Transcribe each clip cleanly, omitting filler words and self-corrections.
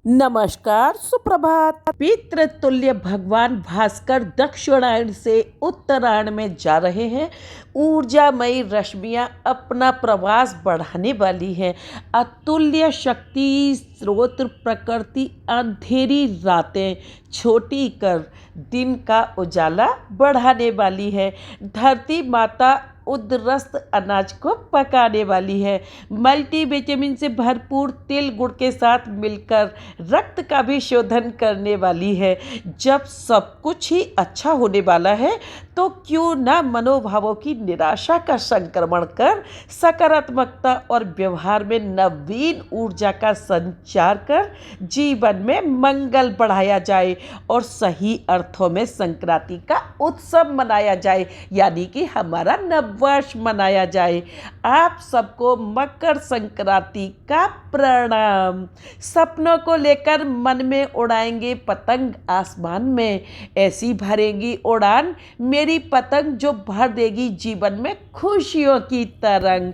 नमस्कार, सुप्रभात। पितृतुल्य भगवान भास्कर दक्षिणायन से उत्तरायण में जा रहे हैं। ऊर्जामयी रश्मियाँ अपना प्रवास बढ़ाने वाली हैं। अतुल्य शक्ति स्रोत प्रकृति अंधेरी रातें छोटी कर दिन का उजाला बढ़ाने वाली है। धरती माता उदरस्त अनाज को पकाने वाली है। मल्टीविटामिन से भरपूर तिल गुड़ के साथ मिलकर रक्त का भी शोधन करने वाली है। जब सब कुछ ही अच्छा होने वाला है तो क्यों ना मनोभावों की निराशा का संक्रमण कर सकारात्मकता और व्यवहार में नवीन ऊर्जा का संचार कर जीवन में मंगल बढ़ाया जाए और सही अर्थों में संक्रांति का उत्सव मनाया जाए, यानी कि हमारा नववर्ष मनाया जाए। आप सबको मकर संक्रांति का प्रणाम। सपनों को लेकर मन में उड़ाएंगे पतंग आसमान में, ऐसी भरेगी उड़ान मेरी पतंग जो भर देगी जीवन में खुशियों की तरंग।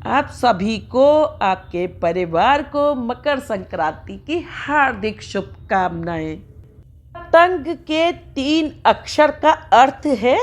आप सभी को, आपके परिवार को मकर संक्रांति की हार्दिक शुभकामनाएं। पतंग के 3 अक्षर का अर्थ है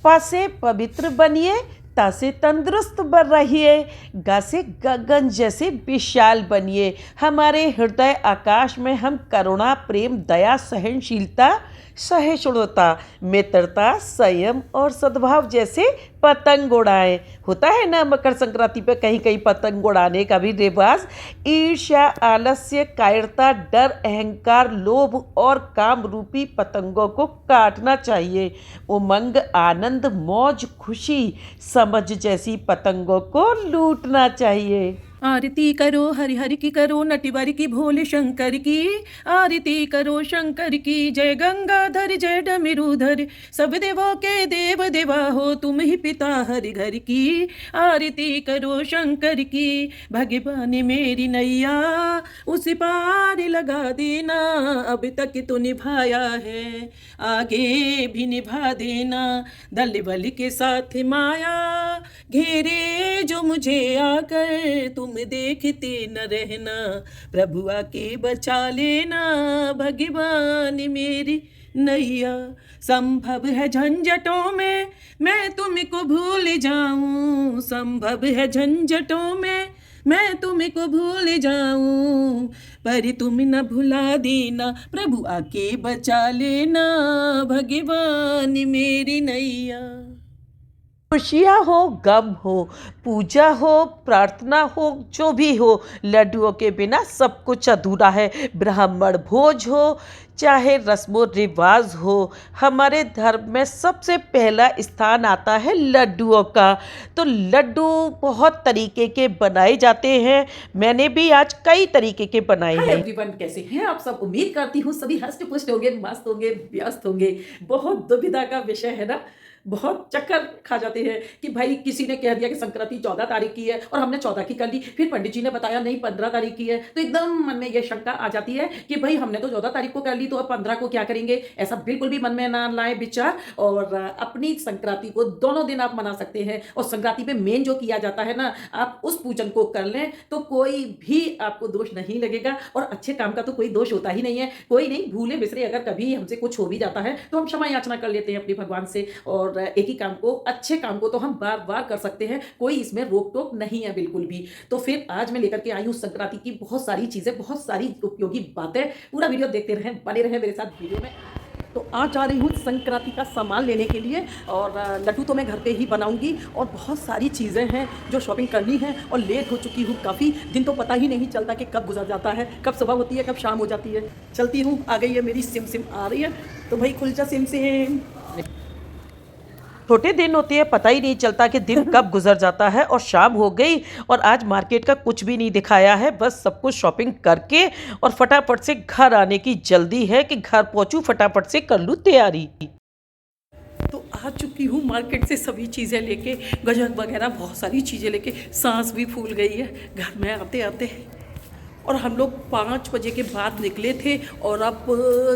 प से पवित्र बनिए, ता से तंदुरुस्त बन रहिए, ग से गगन जैसे विशाल बनिए। हमारे हृदय आकाश में हम करुणा, प्रेम, दया, सहनशीलता, सहिष्णुता, मित्रता, संयम और सद्भाव जैसे पतंग उड़ाएं। होता है ना मकर संक्रांति पे कहीं कहीं पतंग उड़ाने का भी रिवाज। ईर्ष्या, आलस्य, कायरता, डर, अहंकार, लोभ और काम रूपी पतंगों को काटना चाहिए। उमंग, आनंद, मौज, खुशी, समझ जैसी पतंगों को लूटना चाहिए। आरती करो हरि हरि की करो, नटवारी की भोले शंकर की आरती करो, शंकर की जय। गंगाधर जय डमरूधर, सब देवों के देव देवा हो, तुम ही पिता हरि घर की आरती करो, शंकर की। भगवान मेरी नैया उस पार लगा देना, अब तक तो निभाया है आगे भी निभा देना। दल बल के साथ माया घेरे जो मुझे आकर, तुम देखते न रहना, प्रभु आके बचा लेना। भगवान मेरी नैया संभव है झंझटों में मैं तुमको भूल जाऊं, संभव है झंझटों में मैं तुमको भूल जाऊं, पर तुम न भुला देना, प्रभु आके बचा लेना। भगवान मेरी नैया। खुशियाँ हो, गम हो, पूजा हो, प्रार्थना हो, जो भी हो, लड्डुओं के बिना सब कुछ अधूरा है। ब्राह्मण भोज हो चाहे रस्मों रिवाज हो, हमारे धर्म में सबसे पहला स्थान आता है लड्डुओं का। तो लड्डू बहुत तरीके के बनाए जाते हैं। मैंने भी आज कई तरीके के बनाए हैं। एवरीवन, कैसे हैं आप सब? उम्मीद करती हूँ सभी हष्ट पुष्ट होंगे, मस्त होंगे, व्यस्त होंगे। बहुत दुविधा का विषय है ना, बहुत चक्कर खा जाते हैं कि भाई किसी ने कह दिया कि संक्रांति 14 तारीख की है और हमने 14 की कर ली, फिर पंडित जी ने बताया नहीं 15 तारीख की है, तो एकदम मन में यह शंका आ जाती है कि भाई हमने तो 14 तारीख को कर ली तो अब 15 को क्या करेंगे। ऐसा बिल्कुल भी मन में ना लाए विचार, और अपनी संक्रांति को दोनों दिन आप मना सकते हैं। और संक्रांति में मेन जो किया जाता है ना, आप उस पूजन को कर लें तो कोई भी आपको दोष नहीं लगेगा, और अच्छे काम का तो कोई दोष होता ही नहीं है। कोई नहीं, भूले बिसरे अगर कभी हमसे कुछ हो भी जाता है तो हम क्षमा याचना कर लेते हैं अपने भगवान से, और एक ही काम को, अच्छे काम को तो हम बार बार कर सकते हैं, कोई इसमें रोक टोक नहीं है बिल्कुल भी। तो फिर आज मैं लेकर के आई हूँ संक्रांति की बहुत सारी चीजें, बहुत सारी उपयोगी बातें। पूरा वीडियो देखते रहें, बने रहें मेरे साथ वीडियो में। तो आज आ रही हूँ संक्रांति का सामान लेने के लिए, और लड्डू तो मैं घर पे ही बनाऊंगी, और बहुत सारी चीज़ें हैं जो शॉपिंग करनी है, और लेट हो चुकी हूँ काफ़ी। दिन तो पता ही नहीं चलता कि कब गुजर जाता है, कब सुबह होती है, कब शाम हो जाती है। चलती हूँ, आ गई है मेरी सिम सिम आ रही है, तो भाई खुल जा सिम सिम। छोटे दिन होते हैं, पता ही नहीं चलता कि दिन कब गुजर जाता है और शाम हो गई, और आज मार्केट का कुछ भी नहीं दिखाया है। बस सब कुछ शॉपिंग करके और फटाफट से घर आने की जल्दी है कि घर पहुंचूं, फटाफट से कर लूं तैयारी। तो आ चुकी हूँ मार्केट से सभी चीज़ें लेके, गजक वगैरह बहुत सारी चीज़ें लेके। सांस भी फूल गई है घर में आते आते। और हम लोग 5 बजे के बाद निकले थे, और अब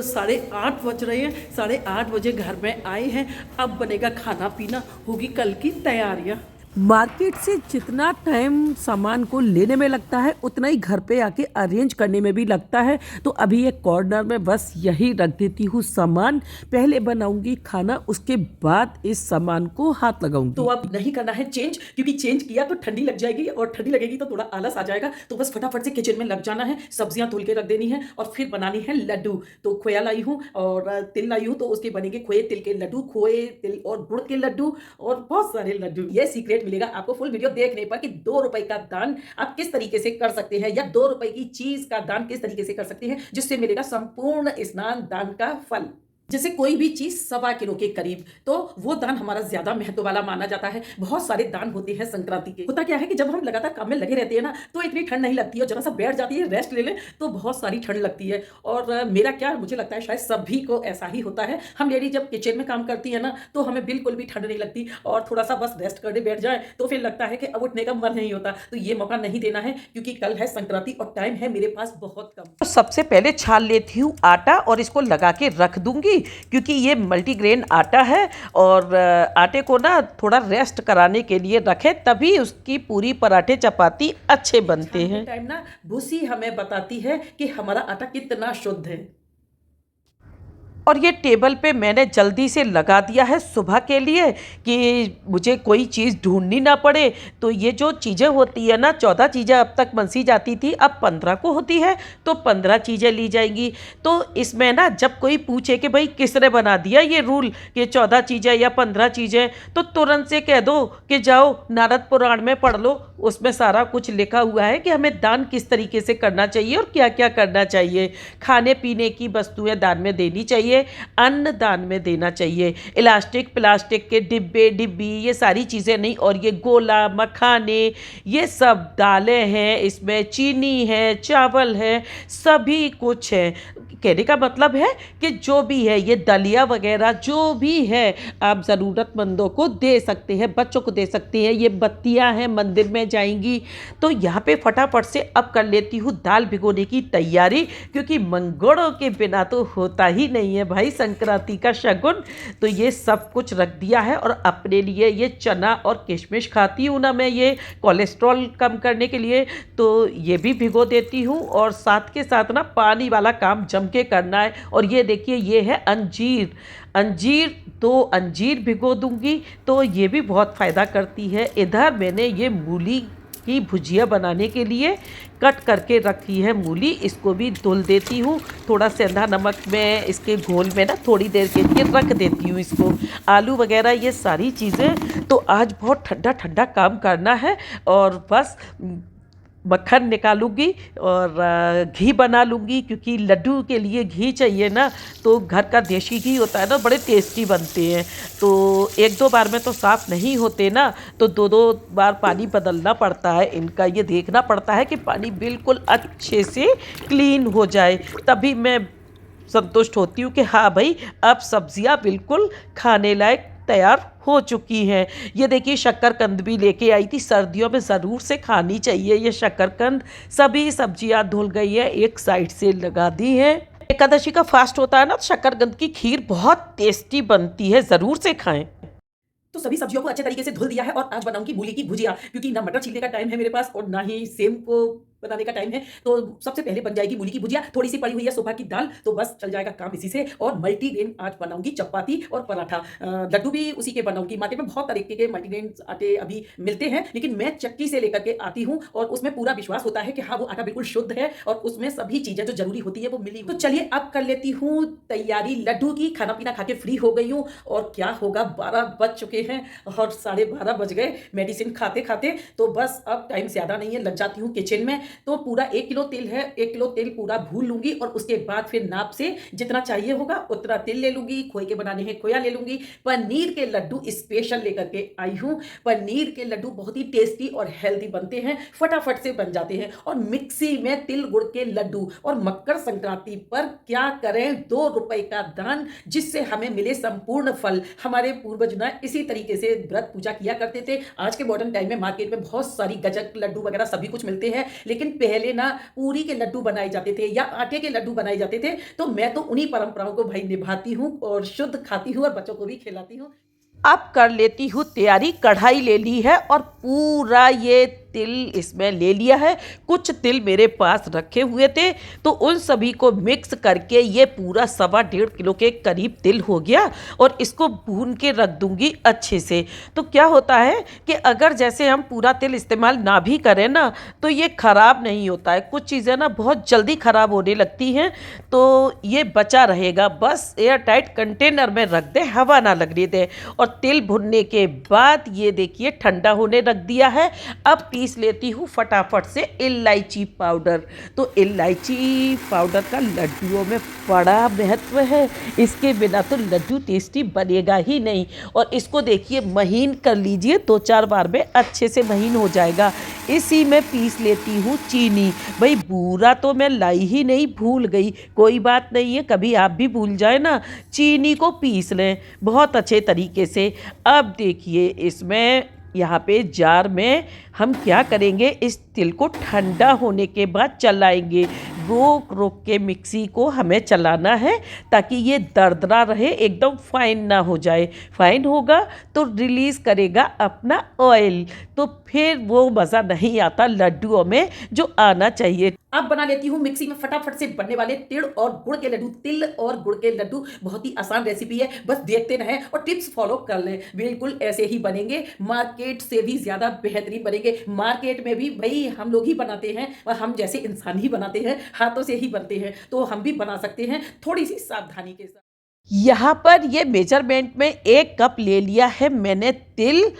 8:30 बज रहे हैं। 8:30 बजे घर में आए हैं। अब बनेगा खाना पीना, होगी कल की तैयारियाँ। मार्केट से जितना टाइम सामान को लेने में लगता है उतना ही घर पे आके अरेंज करने में भी लगता है। तो अभी एक कॉर्नर में बस यही रख देती हूँ सामान। पहले बनाऊंगी खाना, उसके बाद इस सामान को हाथ लगाऊंगी। तो अब नहीं करना है चेंज, क्योंकि चेंज किया तो ठंडी लग जाएगी और ठंडी लगेगी तो थोड़ा आलस आ जाएगा। तो बस फटाफट से किचन में लग जाना है, सब्जियां धुल के रख देनी है और फिर बनानी है लड्डू। तो खोया लाई हूँ और तिल लाई हूँ, तो उसके बनेंगे खोए तिल के लड्डू, खोए तिल और गुड़ के लड्डू और बहुत सारे लड्डू। ये सीक्रेट मिलेगा आपको फुल वीडियो देखने पर कि 2 रुपए का दान आप किस तरीके से कर सकते हैं, या 2 रुपए की चीज का दान किस तरीके से कर सकते हैं जिससे मिलेगा संपूर्ण स्नान दान का फल। जैसे कोई भी चीज 1.25 किलो के करीब, तो वो दान हमारा ज्यादा महत्व वाला माना जाता है। बहुत सारे दान होते हैं संक्रांति के। होता क्या है कि जब हम लगातार काम में लगे रहते हैं ना, तो इतनी ठंड नहीं लगती है, जरा सा बैठ जाती है, रेस्ट ले लें तो बहुत सारी ठंड लगती है। और मेरा क्या, मुझे लगता है शायद सभी को ऐसा ही होता है। हम लेडी जब किचन में काम करती है ना, तो हमें बिल्कुल भी ठंड नहीं लगती और थोड़ा सा बस रेस्ट करने बैठ जाए तो फिर लगता है कि अब उठने का मन नहीं होता। तो ये मौका नहीं देना है, क्योंकि कल है संक्रांति और टाइम है मेरे पास बहुत कम। तो सबसे पहले छान लेती हूँ आटा और इसको लगा के रख दूंगी, क्योंकि ये मल्टीग्रेन आटा है और आटे को ना थोड़ा रेस्ट कराने के लिए रखें, तभी उसकी पूरी पराठे चपाती अच्छे बनते हैं। टाइम ना भूसी हमें बताती है कि हमारा आटा कितना शुद्ध है। और ये टेबल पे मैंने जल्दी से लगा दिया है सुबह के लिए कि मुझे कोई चीज़ ढूंढनी ना पड़े। तो ये जो चीज़ें होती है ना, 14 चीज़ें अब तक मनसी जाती थी, अब 15 को होती है, तो 15 चीज़ें ली जाएंगी। तो इसमें ना जब कोई पूछे कि भाई किसने बना दिया ये रूल कि 14 चीज़ें या 15 चीज़ें, तो तुरंत से कह दो कि जाओ नारद पुराण में पढ़ लो, उसमें सारा कुछ लिखा हुआ है कि हमें दान किस तरीके से करना चाहिए और क्या क्या करना चाहिए। खाने पीने की वस्तुएं दान में देनी चाहिए, अन्न दान में देना चाहिए। इलास्टिक प्लास्टिक के डिब्बे डिब्बी ये सारी चीज़ें नहीं। और ये गोला मखाने, ये सब दालें हैं, इसमें चीनी है, चावल है, सभी कुछ है। कहने का मतलब है कि जो भी है, ये दलिया वगैरह जो भी है, आप ज़रूरतमंदों को दे सकते हैं, बच्चों को दे सकते हैं। ये बत्तियां हैं मंदिर में जाएंगी। तो यहाँ पे फटाफट से अब कर लेती हूँ दाल भिगोने की तैयारी, क्योंकि मंगोड़ों के बिना तो होता ही नहीं है भाई संक्रांति का शगुन। तो ये सब कुछ रख दिया है और अपने लिए ये चना और किशमिश खाती हूँ ना मैं, ये कोलेस्ट्रॉल कम करने के लिए, तो ये भी भिगो देती हूँ। और साथ के साथ ना पानी वाला काम जम के करना है। और ये देखिए, ये है अंजीर। अंजीर तो अंजीर भिगो दूंगी, तो ये भी बहुत फ़ायदा करती है। इधर मैंने ये मूली की भुजिया बनाने के लिए कट करके रखी है मूली, इसको भी धुल देती हूँ। थोड़ा सेंधा नमक में इसके घोल में ना थोड़ी देर के लिए रख देती हूँ इसको। आलू वगैरह ये सारी चीज़ें, तो आज बहुत ठंडा ठंडा काम करना है। और बस मक्खन निकालूंगी और घी बना लूँगी, क्योंकि लड्डू के लिए घी चाहिए ना। तो घर का देसी घी होता है ना, बड़े टेस्टी बनते हैं। तो 1-2 बार में तो साफ़ नहीं होते ना, तो 2-2 बार पानी बदलना पड़ता है इनका। ये देखना पड़ता है कि पानी बिल्कुल अच्छे से क्लीन हो जाए, तभी मैं संतुष्ट होती हूँ कि हाँ भाई अब सब्जियाँ बिल्कुल खाने लायक तैयार हो चुकी हैं। ये देखिए शक्करकंद भी लेके आई थी, सर्दियों में ज़रूर से खानी चाहिए ये शक्करकंद। सभी सब्जियां धुल गई है, एक साइड से लगा दी है। एकादशी का फास्ट होता है ना, तो शक्करकंद की खीर बहुत टेस्टी बनती है, ज़रूर से खाएं। तो सभी सब्जियों को अच्छे तरीके से धुल दिया है और आज बनाऊंगी मूली की भुजिया, क्योंकि ना मटर छीलने का टाइम है मेरे पास और ना ही सेम को बनाने का टाइम है। तो सबसे पहले बन जाएगी मूली की भुजिया। थोड़ी सी पड़ी हुई है सुबह की दाल, तो बस चल जाएगा काम इसी से। और मल्टीग्रेन आज बनाऊंगी चपाती और पराठा। लड्डू भी उसी के बनाऊंगी। मार्केट में बहुत तरीके के मल्टीग्रेन आटे अभी मिलते हैं, लेकिन मैं चक्की से लेकर के आती हूँ और उसमें पूरा विश्वास होता है कि हाँ वो आटा बिल्कुल शुद्ध है और उसमें सभी चीजें जो जरूरी होती है वो मिली। तो चलिए अब कर लेती हूँ तैयारी लड्डू की। खाना पीना खा के फ्री हो गई हूँ और क्या होगा, 12 बज चुके हैं और 12:30 बज गए मेडिसिन खाते खाते। तो बस अब टाइम ज्यादा नहीं है, लग जाती हूँ किचन में। तो पूरा 1 किलो तेल है, 1 किलो तेल पूरा भून लूंगी और उसके बाद फिर नाप से जितना चाहिए होगा उतना तेल ले लूंगी। खोए के बनाने हैं खोया ले लूंगी। पनीर के लड्डू स्पेशल लेकर के आई हूँ। पनीर के लड्डू बहुत ही टेस्टी और हेल्दी बनते हैं, फटाफट से बन जाते हैं। और मिक्सी में तिल गुड़ के लड्डू। और मकर संक्रांति पर क्या करें, 2 रुपए का दान, जिससे हमें मिले संपूर्ण फल। हमारे पूर्वज ना इसी तरीके से व्रत पूजा किया करते थे। आज के मॉडर्न टाइम में मार्केट में बहुत सारी गजक लड्डू वगैरह सभी कुछ मिलते हैं, लेकिन पहले ना पूरी के लड्डू बनाए जाते थे या आटे के लड्डू बनाए जाते थे। तो मैं तो उन्हीं परंपराओं को भाई निभाती हूँ और शुद्ध खाती हूँ और बच्चों को भी खिलाती हूँ। अब कर लेती हूँ तैयारी। कढ़ाई ले ली है और पूरा ये तिल इसमें ले लिया है। कुछ तिल मेरे पास रखे हुए थे तो उन सभी को मिक्स करके ये पूरा 1.25 किलो के करीब तिल हो गया और इसको भून के रख दूंगी अच्छे से। तो क्या होता है कि अगर जैसे हम पूरा तिल इस्तेमाल ना भी करें ना तो ये ख़राब नहीं होता है। कुछ चीज़ें ना बहुत जल्दी ख़राब होने लगती हैं तो ये बचा रहेगा। बस एयर टाइट कंटेनर में रख दें, हवा ना लगने दें। और तिल भुनने के बाद ये देखिए ठंडा होने रख दिया है। अब पीस लेती हूँ फटाफट से इलायची पाउडर। तो इलायची पाउडर का लड्डुओं में बड़ा महत्व है, इसके बिना तो लड्डू टेस्टी बनेगा ही नहीं। और इसको देखिए महीन कर लीजिए, 2-4 बार में अच्छे से महीन हो जाएगा। इसी में पीस लेती हूँ चीनी। भाई बूरा तो मैं लाई ही नहीं, भूल गई, कोई बात नहीं है, कभी आप भी भूल जाए ना। चीनी को पीस लें बहुत अच्छे तरीके से। अब देखिए इसमें यहाँ पे जार में हम क्या करेंगे, इस तिल को ठंडा होने के बाद चलाएंगे। रोक रोक के मिक्सी को हमें चलाना है ताकि ये दरदरा रहे, एकदम फाइन ना हो जाए। फाइन होगा तो रिलीज़ करेगा अपना ऑयल, तो फिर वो मज़ा नहीं आता लड्डुओं में जो आना चाहिए। अब बना लेती हूँ मिक्सी में फटाफट से बनने वाले तिल और गुड़ के लड्डू। तिल और गुड़ के लड्डू बहुत ही आसान रेसिपी है, बस देखते रहें और टिप्स फॉलो कर लें, बिल्कुल ऐसे ही बनेंगे। मार्केट से भी ज़्यादा बेहतरीन बनेंगे। मार्केट में भी भाई हम लोग ही बनाते हैं और हम जैसे इंसान ही बनाते हैं, हाथों से ही बनते हैं, तो हम भी बना सकते हैं थोड़ी सी सावधानी के साथ। यहाँ पर ये मेजरमेंट में 1 कप ले लिया है मैंने तिल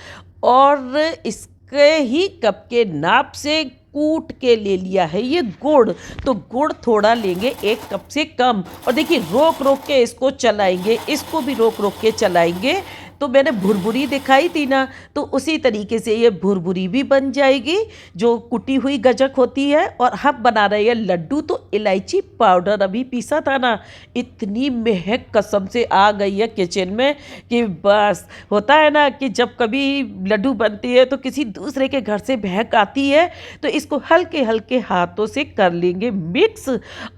और इसके ही कप के नाप से कूट के ले लिया है ये गुड़। तो गुड़ थोड़ा लेंगे, 1 कप से कम। और देखिए रोक रोक के इसको चलाएंगे, इसको भी रोक रोक के चलाएंगे। तो मैंने भुरभुरी दिखाई थी ना, तो उसी तरीके से ये भुरभुरी भी बन जाएगी जो कुटी हुई गजक होती है। और हम बना रहे हैं लड्डू। तो इलायची पाउडर अभी पीसा था ना, इतनी महक कसम से आ गई है किचन में कि बस। होता है ना कि जब कभी लड्डू बनती है तो किसी दूसरे के घर से महक आती है, तो इसको हल्के हल्के हाथों से कर लेंगे मिक्स।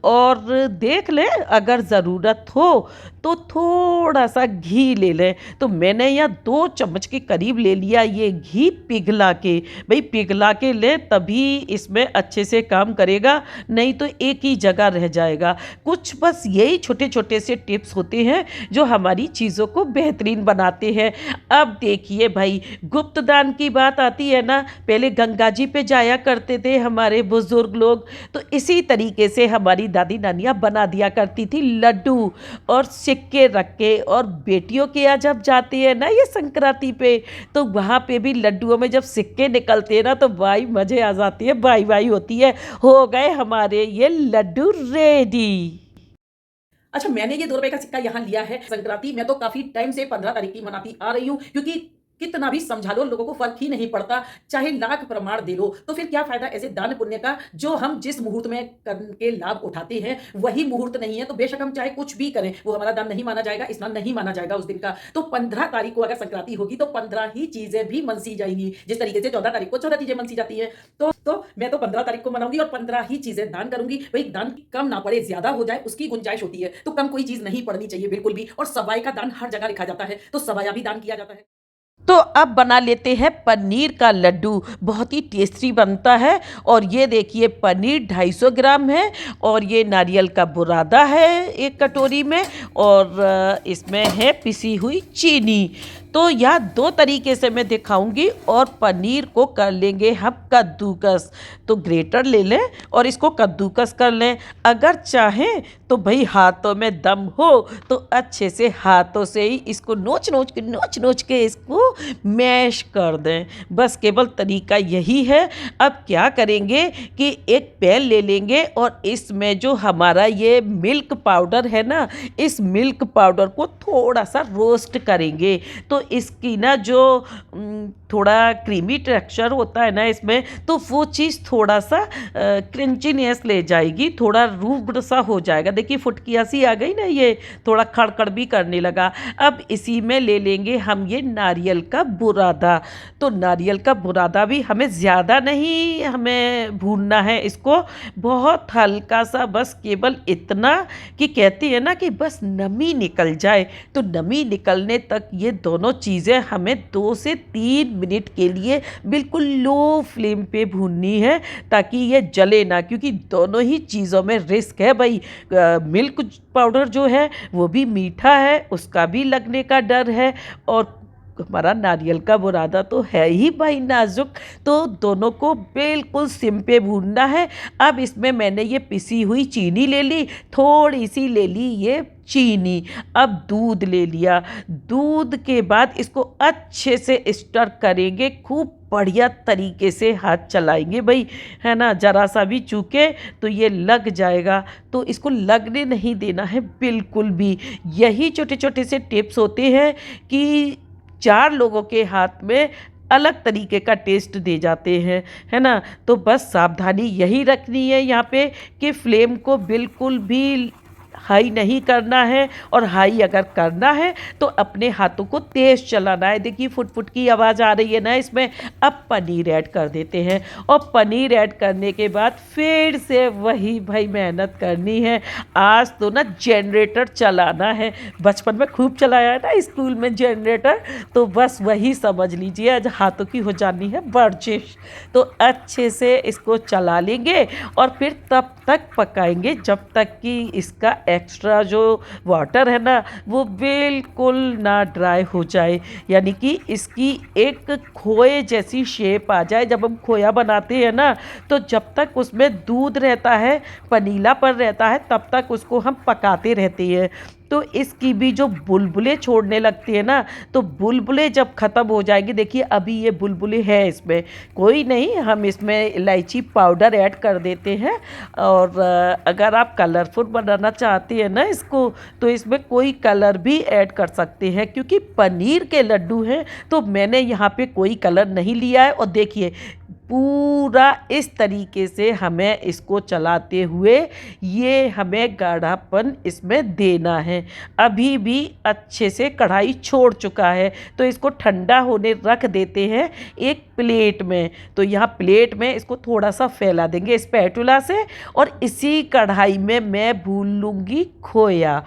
और देख लें अगर ज़रूरत हो तो थोड़ा सा घी ले लें। तो मैंने यहाँ 2 चम्मच के करीब ले लिया ये घी पिघला के। भाई पिघला के लें तभी इसमें अच्छे से काम करेगा, नहीं तो एक ही जगह रह जाएगा। कुछ बस यही छोटे छोटे से टिप्स होते हैं जो हमारी चीज़ों को बेहतरीन बनाते हैं। अब देखिए भाई गुप्त दान की बात आती है ना, पहले गंगा जी पे जाया करते थे हमारे बुजुर्ग लोग, तो इसी तरीके से हमारी दादी नानियाँ बना दिया करती थी लड्डू और सिक्के रख के। और बेटियों के यहाँ जब जाती है ना ये संक्रांति पे, तो वहाँ पे भी लड्डुओं में जब सिक्के निकलते हैं ना तो भाई मज़े आ जाती है, भाई भाई होती है। हो गए हमारे ये लड्डू रेडी। अच्छा, मैंने ये 2 रुपए का सिक्का यहाँ लिया है। संक्रांति मैं तो काफी टाइम से 15 तारीख की मनाती आ रही हूँ, क्योंकि कितना भी समझा लो लोगों को फर्क ही नहीं पड़ता, चाहे लाख प्रमाण दे लो तो फिर क्या फायदा ऐसे दान पुण्य का, जो हम जिस मुहूर्त में करके लाभ उठाते हैं वही मुहूर्त नहीं है। तो बेशक हम चाहे कुछ भी करें वो हमारा दान नहीं माना जाएगा, स्नान नहीं माना जाएगा उस दिन का। तो 15 तारीख को अगर संक्रांति होगी तो 15 ही चीजें भी मनसी जाएंगी, जिस तरीके से 14 तारीख को 14 चीजें मनसी जाती है। तो मैं तो 15 तारीख को मनाऊंगी और 15 ही चीजें दान करूंगी। भाई दान कम ना पड़े ज्यादा हो जाए उसकी गुंजाइश होती है, तो कम कोई चीज नहीं पड़नी चाहिए बिल्कुल भी। और सवाई का दान हर जगह लिखा जाता है, तो सवाया भी दान किया जाता है। तो अब बना लेते हैं पनीर का लड्डू। बहुत ही टेस्टी बनता है। और ये देखिए पनीर 250 ग्राम है और ये नारियल का बुरादा है 1 कटोरी में, और इसमें है पिसी हुई चीनी। तो यह 2 तरीके से मैं दिखाऊंगी। और पनीर को कर लेंगे हम कद्दूकस। तो ग्रेटर ले लें और इसको कद्दूकस कर लें। अगर चाहें तो भाई हाथों में दम हो तो अच्छे से हाथों से ही इसको नोच नोच के इसको मैश कर दें। बस केवल तरीका यही है। अब क्या करेंगे कि एक पैन ले लेंगे और इसमें जो हमारा ये मिल्क पाउडर है ना, इस मिल्क पाउडर को थोड़ा सा रोस्ट करेंगे। तो इसकी ना जो थोड़ा क्रीमी टेक्सचर होता है ना इसमें, तो वो चीज़ थोड़ा सा क्रंचीनेस ले जाएगी, थोड़ा रूब्ड सा हो जाएगा। देखिए फुटकियाँ सी आ गई ना, ये थोड़ा खड़खड़ भी करने लगा। अब इसी में ले लेंगे हम ये नारियल का बुरादा। तो नारियल का बुरादा भी हमें ज़्यादा नहीं हमें भूनना है, इसको बहुत हल्का सा, बस केवल इतना कि कहती है ना कि बस नमी निकल जाए। तो नमी निकलने तक ये दोनों चीज़ें हमें 2 से 3 मिनट के लिए बिल्कुल लो फ्लेम पे भूननी है, ताकि ये जले ना, क्योंकि दोनों ही चीज़ों में रिस्क है भाई। मिल्क पाउडर जो है वो भी मीठा है, उसका भी लगने का डर है, और हमारा नारियल का बुरादा तो है ही भाई नाजुक। तो दोनों को बिल्कुल सिम पे भूनना है। अब इसमें मैंने ये पिसी हुई चीनी ले ली, थोड़ी सी ले ली ये चीनी, अब दूध ले लिया। दूध के बाद इसको अच्छे से स्टर करेंगे, खूब बढ़िया तरीके से हाथ चलाएंगे भाई, है ना। ज़रा सा भी चूके तो ये लग जाएगा, तो इसको लगने नहीं देना है बिल्कुल भी। यही छोटे छोटे से टिप्स होते हैं कि 4 लोगों के हाथ में अलग तरीके का टेस्ट दे जाते हैं, है ना। तो बस सावधानी यही रखनी है यहाँ पे कि फ्लेम को बिल्कुल भी हाई नहीं करना है, और हाई अगर करना है तो अपने हाथों को तेज़ चलाना है। देखिए फुट फुट की आवाज़ आ रही है ना इसमें। अब पनीर ऐड कर देते हैं, और पनीर ऐड करने के बाद फिर से वही भाई मेहनत करनी है। आज तो ना जनरेटर चलाना है, बचपन में खूब चलाया है ना स्कूल में जनरेटर, तो बस वही समझ लीजिए आज हाथों की हो जानी है वर्जिश। तो अच्छे से इसको चला लेंगे, और फिर तब तक पकाएंगे जब तक कि इसका एक्स्ट्रा जो वाटर है ना वो बिल्कुल ना ड्राई हो जाए, यानी कि इसकी एक खोए जैसी शेप आ जाए। जब हम खोया बनाते हैं ना, तो जब तक उसमें दूध रहता है, पनीलापन रहता है, तब तक उसको हम पकाते रहते हैं। तो इसकी भी जो बुलबुले छोड़ने लगती है ना, तो बुलबुले जब ख़त्म हो जाएंगे, देखिए अभी ये बुलबुले है इसमें, कोई नहीं, हम इसमें इलायची पाउडर ऐड कर देते हैं। और अगर आप कलरफुल बनाना चाहते हैं ना इसको, तो इसमें कोई कलर भी ऐड कर सकते हैं, क्योंकि पनीर के लड्डू हैं तो मैंने यहाँ पे कोई कलर नहीं लिया है। और देखिए पूरा इस तरीके से हमें इसको चलाते हुए ये हमें गाढ़ापन इसमें देना है। अभी भी अच्छे से कढ़ाई छोड़ चुका है, तो इसको ठंडा होने रख देते हैं एक प्लेट में। तो यहाँ प्लेट में इसको थोड़ा सा फैला देंगे स्पैटुला से, और इसी कढ़ाई में मैं भून लूँगी खोया।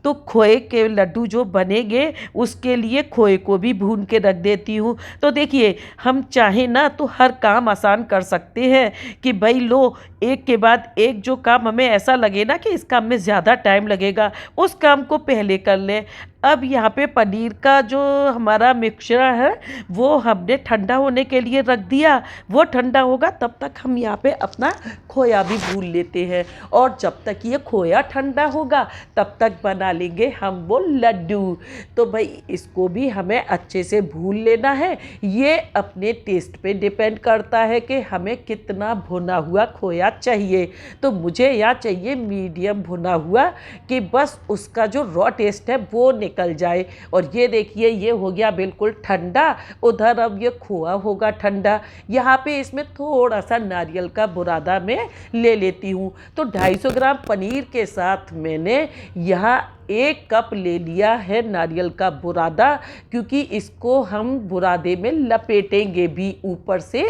तो खोए के लड्डू जो बनेंगे उसके लिए खोए को भी भून के रख देती हूँ। तो देखिए हम चाहें ना तो हर काम आसान कर सकते हैं कि भाई लो एक के बाद एक जो काम हमें ऐसा लगे ना कि इस काम में ज़्यादा टाइम लगेगा, उस काम को पहले कर लें। अब यहाँ पे पनीर का जो हमारा मिक्सचर है वो हमने ठंडा होने के लिए रख दिया, वो ठंडा होगा तब तक हम यहाँ पे अपना खोया भी भून लेते हैं। और जब तक ये खोया ठंडा होगा तब तक बना लेंगे हम वो लड्डू। तो भाई इसको भी हमें अच्छे से भून लेना है। ये अपने टेस्ट पे डिपेंड करता है कि हमें कितना भुना हुआ खोया चाहिए। तो मुझे यहाँ चाहिए मीडियम भुना हुआ, कि बस उसका जो रॉ टेस्ट है वो निकल जाए। और ये देखिए ये हो गया बिल्कुल ठंडा, उधर अब ये खोआ होगा ठंडा। यहाँ पे इसमें थोड़ा सा नारियल का बुरादा मैं ले लेती हूँ। तो 250 ग्राम पनीर के साथ मैंने यहाँ 1 कप ले लिया है नारियल का बुरादा, क्योंकि इसको हम बुरादे में लपेटेंगे भी ऊपर से,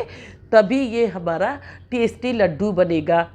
तभी ये हमारा टेस्टी लड्डू बनेगा।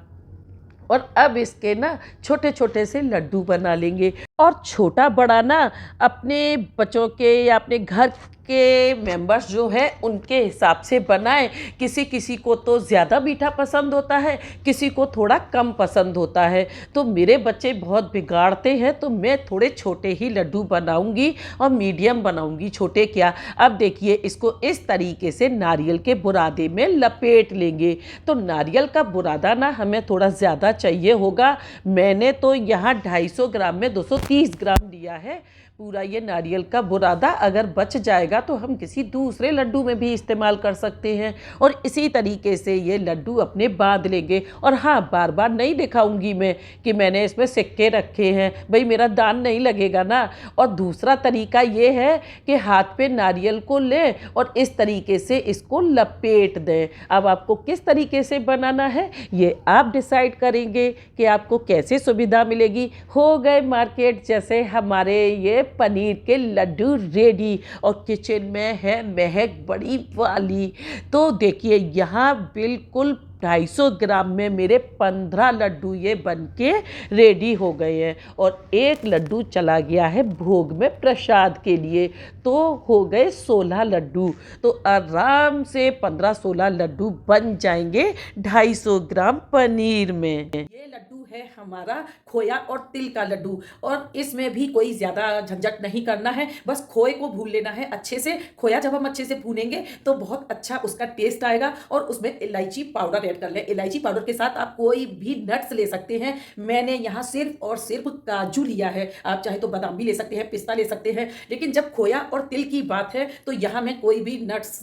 और अब इसके ना छोटे छोटे से लड्डू बना लेंगे। और छोटा बड़ा ना अपने बच्चों के या अपने घर के मेंबर्स जो है उनके हिसाब से बनाएं। किसी किसी को तो ज़्यादा मीठा पसंद होता है, किसी को थोड़ा कम पसंद होता है। तो मेरे बच्चे बहुत बिगाड़ते हैं, तो मैं थोड़े छोटे ही लड्डू बनाऊंगी और मीडियम बनाऊंगी, छोटे क्या। अब देखिए इसको इस तरीके से नारियल के बुरादे में लपेट लेंगे। तो नारियल का बुरादा ना हमें थोड़ा ज़्यादा चाहिए होगा। मैंने तो यहाँ 250 ग्राम में 230 ग्राम लिया है पूरा ये नारियल का बुरादा। अगर बच जाएगा तो हम किसी दूसरे लड्डू में भी इस्तेमाल कर सकते हैं। और इसी तरीके से ये लड्डू अपने बांध लेंगे। और हाँ, बार बार नहीं दिखाऊंगी मैं कि मैंने इसमें सिक्के रखे हैं, भाई मेरा दान नहीं लगेगा ना। और दूसरा तरीका ये है कि हाथ पे नारियल को लें और इस तरीके से इसको लपेट दें। अब आपको किस तरीके से बनाना है ये आप डिसाइड करेंगे कि आपको कैसे सुविधा मिलेगी। हो गए मार्केट जैसे हमारे ये पनीर के लड्डू रेडी, और किचन में है महक बड़ी वाली। तो देखिए यहाँ बिल्कुल 250 ग्राम में मेरे 15 लड्डू ये बन के रेडी हो गए हैं और एक लड्डू चला गया है भोग में प्रसाद के लिए, तो हो गए 16 लड्डू। तो आराम से 15-16 लड्डू बन जाएंगे 250 ग्राम पनीर में। ये लड्डू है हमारा खोया और तिल का लड्डू, और इसमें भी कोई ज़्यादा झंझट नहीं करना है, बस खोए को भून लेना है अच्छे से। खोया जब हम अच्छे से भूनेंगे तो बहुत अच्छा उसका टेस्ट आएगा। और उसमें इलायची पाउडर ऐड कर लें। इलायची पाउडर के साथ आप कोई भी नट्स ले सकते हैं। मैंने यहाँ सिर्फ और सिर्फ काजू लिया है, आप चाहे तो बादाम भी ले सकते हैं, पिस्ता ले सकते हैं, लेकिन जब खोया और तिल की बात है तो यहाँ मैं कोई भी नट्स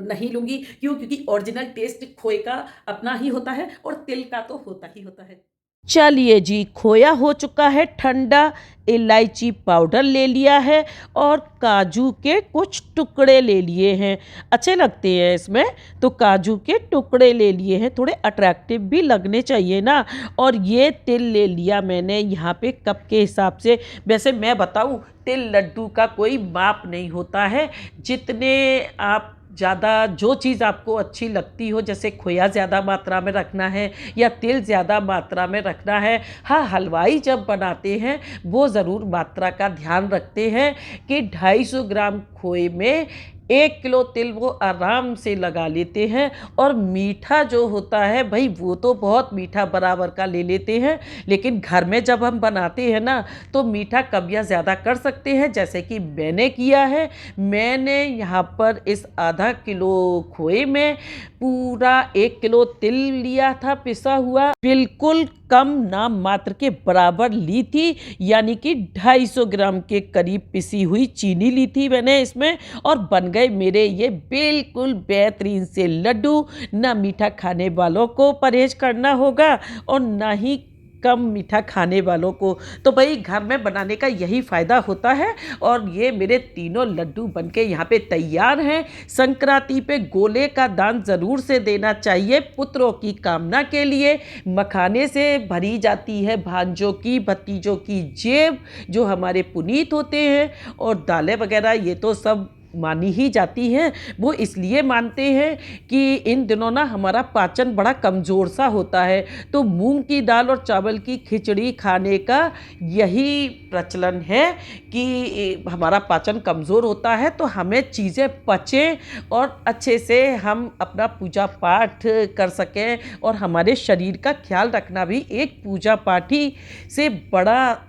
नहीं लूँगी। क्यों? क्योंकि ओरिजिनल टेस्ट खोए का अपना ही होता है और तिल का तो होता ही होता है। चलिए जी, खोया हो चुका है ठंडा, इलायची पाउडर ले लिया है और काजू के कुछ टुकड़े ले लिए हैं। अच्छे लगते हैं इसमें, तो काजू के टुकड़े ले लिए हैं, थोड़े अट्रैक्टिव भी लगने चाहिए ना। और ये तिल ले लिया मैंने यहाँ पे कप के हिसाब से। वैसे मैं बताऊँ, तिल लड्डू का कोई माप नहीं होता है। जितने आप ज़्यादा जो चीज़ आपको अच्छी लगती हो, जैसे खोया ज़्यादा मात्रा में रखना है या तिल ज़्यादा मात्रा में रखना है। हाँ, हलवाई जब बनाते हैं वो ज़रूर मात्रा का ध्यान रखते हैं कि 250 ग्राम खोए में 1 किलो तिल वो आराम से लगा लेते हैं। और मीठा जो होता है भाई, वो तो बहुत मीठा बराबर का ले लेते हैं, लेकिन घर में जब हम बनाते हैं ना तो मीठा कम या ज़्यादा कर सकते हैं, जैसे कि मैंने किया है। मैंने यहाँ पर इस आधा किलो खोए में पूरा 1 किलो तिल लिया था पिसा हुआ, बिल्कुल कम नाम मात्र के बराबर ली थी, यानी कि 250 ग्राम के करीब पिसी हुई चीनी ली थी मैंने इसमें। और बन गए मेरे ये बिल्कुल बेहतरीन से लड्डू। ना मीठा खाने वालों को परहेज करना होगा और ना ही कम मीठा खाने वालों को। तो भाई घर में बनाने का यही फ़ायदा होता है। और ये मेरे तीनों लड्डू बनके यहाँ पे तैयार हैं। संक्रांति पे गोले का दान ज़रूर से देना चाहिए, पुत्रों की कामना के लिए। मखाने से भरी जाती है भांजों की, भतीजों की जेब, जो हमारे पुनीत होते हैं। और दालें वगैरह ये तो सब मानी ही जाती हैं। वो इसलिए मानते हैं कि इन दिनों ना हमारा पाचन बड़ा कमज़ोर सा होता है, तो मूंग की दाल और चावल की खिचड़ी खाने का यही प्रचलन है कि हमारा पाचन कमज़ोर होता है, तो हमें चीज़ें पचें और अच्छे से हम अपना पूजा पाठ कर सकें। और हमारे शरीर का ख्याल रखना भी एक पूजा पाठ ही से बड़ा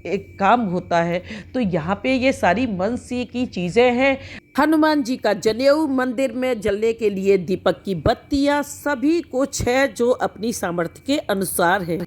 एक काम होता है। तो यहाँ पे ये सारी मन सी की चीज़ें हैं। हनुमान जी का जनेऊ, मंदिर में जलने के लिए दीपक की बत्तियाँ, सभी कुछ है जो अपनी सामर्थ्य के अनुसार है।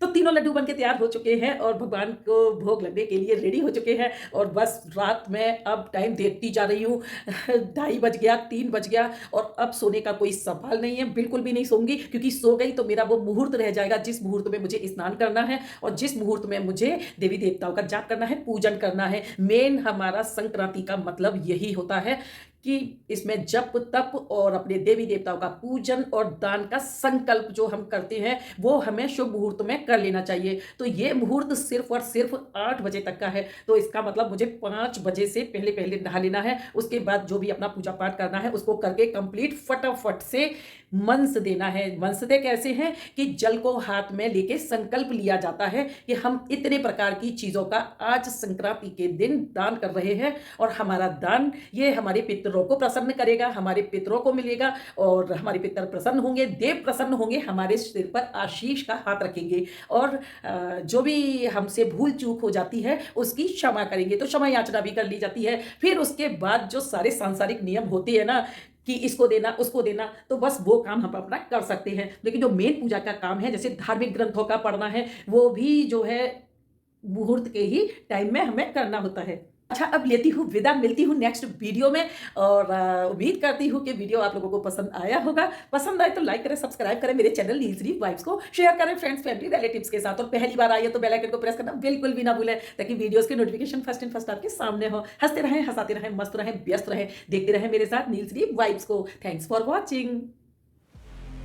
तो तीनों लड्डू बनके तैयार हो चुके हैं और भगवान को भोग लगने के लिए रेडी हो चुके हैं। और बस रात में अब टाइम देखती जा रही हूँ 2:30 बज गया, 3 बज गया, और अब सोने का कोई सवाल नहीं है। बिल्कुल भी नहीं सोऊंगी, क्योंकि सो गई तो मेरा वो मुहूर्त रह जाएगा जिस मुहूर्त में मुझे स्नान करना है और जिस मुहूर्त में मुझे देवी देवताओं का जाप करना है, पूजन करना है। मेन हमारा संक्रांति का मतलब यही होता है कि इसमें जप तप और अपने देवी देवताओं का पूजन और दान का संकल्प जो हम करते हैं वो हमें शुभ मुहूर्त में कर लेना चाहिए। तो ये मुहूर्त सिर्फ और सिर्फ 8 बजे तक का है, तो इसका मतलब मुझे 5 बजे से पहले पहले नहा लेना है। उसके बाद जो भी अपना पूजा पाठ करना है उसको करके कंप्लीट फटाफट से मंस देना है। मंसते कैसे हैं कि जल को हाथ में लेके संकल्प लिया जाता है कि हम इतने प्रकार की चीज़ों का आज संक्रांति के दिन दान कर रहे हैं, और हमारा दान ये हमारे पितरों को प्रसन्न करेगा, हमारे पितरों को मिलेगा, और हमारे पितर प्रसन्न होंगे, देव प्रसन्न होंगे, हमारे सिर पर आशीष का हाथ रखेंगे, और जो भी हमसे भूल चूक हो जाती है उसकी क्षमा करेंगे। तो क्षमा याचना भी कर ली जाती है। फिर उसके बाद जो सारे सांसारिक नियम होते हैं ना कि इसको देना उसको देना, तो बस वो काम हम अपना कर सकते हैं। लेकिन जो मेन पूजा का काम है, जैसे धार्मिक ग्रंथों का पढ़ना है, वो भी जो है मुहूर्त के ही टाइम में हमें करना होता है। अच्छा, अब लेती हूँ विदा, मिलती हूँ नेक्स्ट वीडियो में, और उम्मीद करती हूँ कि वीडियो आप लोगों को पसंद आया होगा। पसंद आए तो लाइक करें, सब्सक्राइब करें मेरे चैनल नीलश्री वाइब्स को, शेयर करें फ्रेंड्स, फैमिली, रिलेटिव्स के साथ, और पहली बार आई है तो बेल आइकन को प्रेस करना बिल्कुल भी ना भूलें, ताकि वीडियोस की नोटिफिकेशन फर्स्ट एंड फर्स्ट आपके सामने हो। हंसते रहें, हंसाते रहें, मस्त रहें, व्यस्त रहें, देखते रहें मेरे साथ नीलश्री वाइब्स को। Thanks for watching.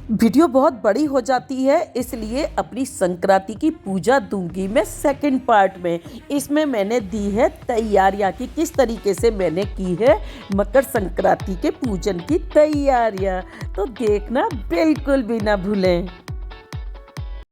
वीडियो बहुत बड़ी हो जाती है, इसलिए अपनी संक्रांति की पूजा दूंगी मैं सेकंड पार्ट में। इसमें मैंने दी है तैयारियां कि किस तरीके से मैंने की है मकर संक्रांति के पूजन की तैयारियां, तो देखना बिल्कुल भी ना भूलें।